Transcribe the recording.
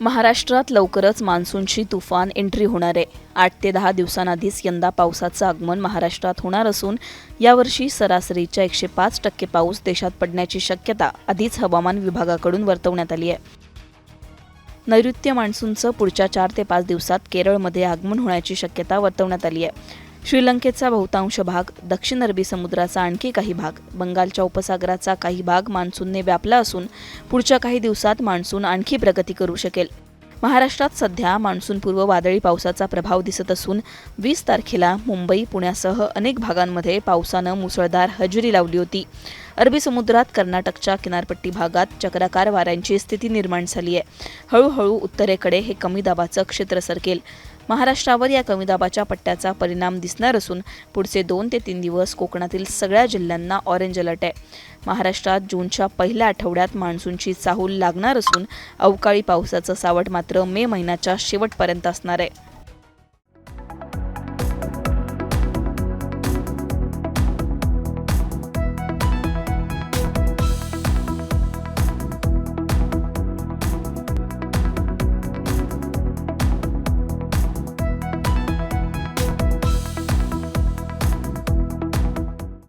महाराष्ट्रात लवकरच मान्सूनची तुफान एंट्री होणार आहे. 8 ते 10 दिवसांआधीच यंदा पावसाचं आगमन महाराष्ट्रात होणार असून यावर्षी सरासरीच्या 105% पाऊस देशात पडण्याची शक्यता आधीच हवामान विभागाकडून वर्तवण्यात आली आहे. नैऋत्य मान्सूनचं पुढच्या 4 ते 5 दिवसात केरळमध्ये आगमन होण्याची शक्यता वर्तवण्यात आली आहे. श्रीलंकेचा बहुतांश भाग, दक्षिण अरबी समुद्राचा आणखी काही भाग, बंगालच्या उपसागराचा काही भाग मान्सूनने व्यापला असून पुढच्या काही दिवसात मान्सून आणखी प्रगती करू शकेल. महाराष्ट्रात सध्या मान्सूनपूर्व वादळी पावसाचा प्रभाव दिसत असून 20 तारखेला मुंबई, पुण्यासह अनेक भागांमध्ये पावसानं मुसळधार हजेरी लावली होती. अरबी समुद्रात कर्नाटकच्या किनारपट्टी भागात चक्राकार वाऱ्यांची स्थिती निर्माण झाली आहे. हळूहळू उत्तरेकडे हे कमी दाबाचं क्षेत्र सरकेल. महाराष्ट्रावर या कमी दाबाच्या पट्ट्याचा परिणाम दिसणार असून पुढचे 2 ते 3 दिवस कोकणातील सगळ्या जिल्ह्यांना ऑरेंज अलर्ट आहे. महाराष्ट्रात जूनच्या पहिल्या आठवड्यात मान्सूनची चाहूल लागणार असून अवकाळी पावसाचं सावट मात्र मे महिन्याच्या शेवटपर्यंत असणार आहे.